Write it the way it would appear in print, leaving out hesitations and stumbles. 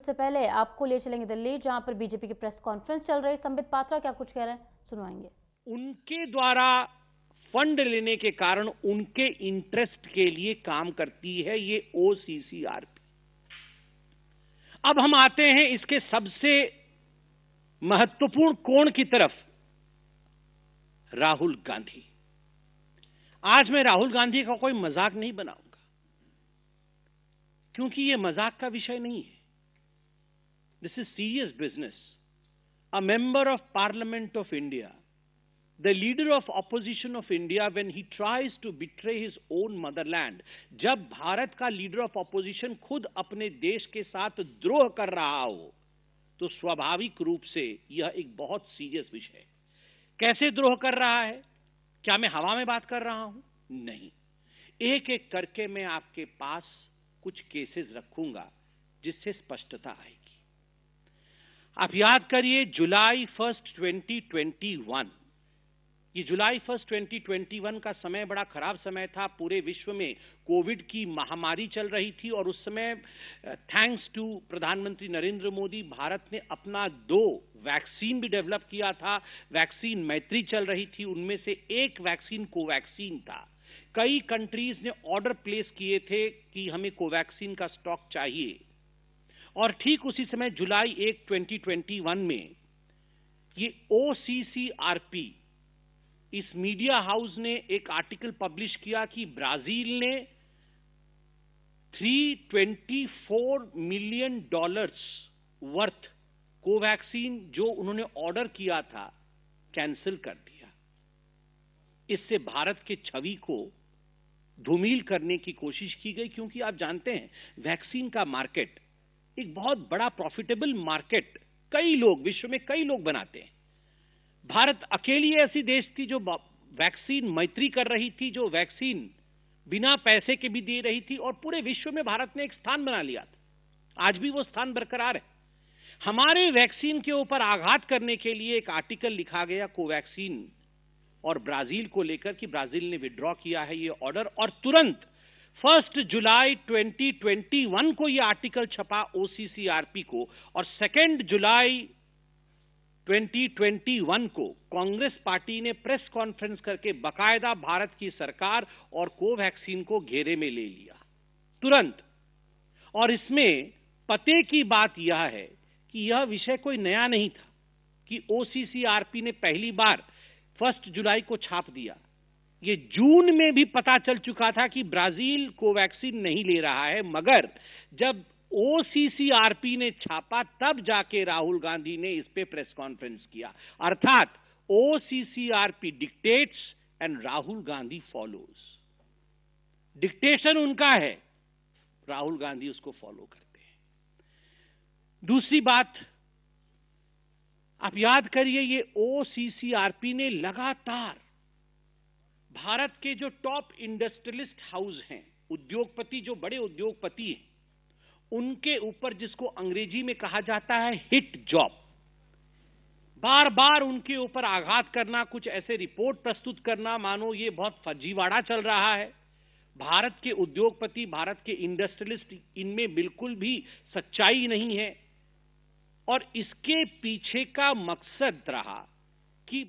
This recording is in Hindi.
इससे पहले आपको ले चलेंगे दिल्ली, जहां पर बीजेपी की प्रेस कॉन्फ्रेंस चल रही। संबित पात्रा क्या कुछ कह रहे हैं, सुनवाएंगे। उनके द्वारा फंड लेने के कारण उनके इंटरेस्ट के लिए काम करती है ये ओसीसीआरपी। अब हम आते हैं इसके सबसे महत्वपूर्ण कोण की तरफ, राहुल गांधी। आज मैं राहुल गांधी का कोई मजाक नहीं बनाऊंगा, क्योंकि यह मजाक का विषय नहीं है। This is serious business. A member of parliament of India, the leader of opposition of India, when he tries to betray his own motherland, जब भारत का लीडर ऑफ ऑपोजिशन खुद अपने देश के साथ द्रोह कर रहा हो, तो स्वाभाविक रूप से यह एक बहुत सीरियस विषय है। कैसे द्रोह कर रहा है? क्या मैं हवा में बात कर रहा हूं? नहीं, एक एक करके मैं आपके पास कुछ केसेस रखूंगा जिससे स्पष्टता आएगी। आप याद करिए, जुलाई 1 2021, ये जुलाई 1 2021 का समय बड़ा खराब समय था। पूरे विश्व में कोविड की महामारी चल रही थी और उस समय थैंक्स टू प्रधानमंत्री नरेंद्र मोदी, भारत ने अपना 2 वैक्सीन भी डेवलप किया था। वैक्सीन मैत्री चल रही थी, उनमें से एक वैक्सीन कोवैक्सीन था। कई कंट्रीज ने ऑर्डर प्लेस किए थे कि हमें कोवैक्सीन का स्टॉक चाहिए, और ठीक उसी समय जुलाई 1 2021 में ये ओसीसीआरपी, इस मीडिया हाउस ने एक आर्टिकल पब्लिश किया कि ब्राजील ने $324 मिलियन वर्थ कोवैक्सीन जो उन्होंने ऑर्डर किया था, कैंसिल कर दिया। इससे भारत के छवि को धूमिल करने की कोशिश की गई, क्योंकि आप जानते हैं वैक्सीन का मार्केट एक बहुत बड़ा प्रॉफिटेबल मार्केट कई लोग, विश्व में कई लोग बनाते हैं। भारत अकेली ऐसी देश थी जो वैक्सीन मैत्री कर रही थी, जो वैक्सीन बिना पैसे के भी दे रही थी, और पूरे विश्व में भारत ने एक स्थान बना लिया था। आज भी वो स्थान बरकरार है। हमारे वैक्सीन के ऊपर आघात करने के लिए एक आर्टिकल लिखा गया कोवैक्सीन और ब्राजील को लेकर कि ब्राजील ने विड्रॉ किया है ये ऑर्डर, और तुरंत 1 जुलाई 2021 को ये आर्टिकल छपा ओसीसीआरपी को, और 2 जुलाई 2021 को कांग्रेस पार्टी ने प्रेस कॉन्फ्रेंस करके बकायदा भारत की सरकार और कोवैक्सीन को घेरे में ले लिया तुरंत। और इसमें पते की बात यह है कि यह विषय कोई नया नहीं था कि ओसीसीआरपी ने पहली बार 1 जुलाई को छाप दिया। ये जून में भी पता चल चुका था कि ब्राजील कोवैक्सीन नहीं ले रहा है, मगर जब ओसीसीआरपी ने छापा तब जाके राहुल गांधी ने इस पे प्रेस कॉन्फ्रेंस किया। अर्थात OCCRP dictates and Rahul Gandhi follows. Dictation उनका है, राहुल गांधी उसको फॉलो करते हैं। दूसरी बात, आप याद करिए, ये ओसीसीआरपी ने लगातार भारत के जो टॉप इंडस्ट्रियलिस्ट हाउस हैं, उद्योगपति, जो बड़े उद्योगपति हैं, उनके ऊपर, जिसको अंग्रेजी में कहा जाता है हिट जॉब, बार बार उनके ऊपर आघात करना, कुछ ऐसे रिपोर्ट प्रस्तुत करना मानो ये बहुत फर्जीवाड़ा चल रहा है। भारत के उद्योगपति, भारत के इंडस्ट्रियलिस्ट, इनमें बिल्कुल भी सच्चाई नहीं है, और इसके पीछे का मकसद रहा कि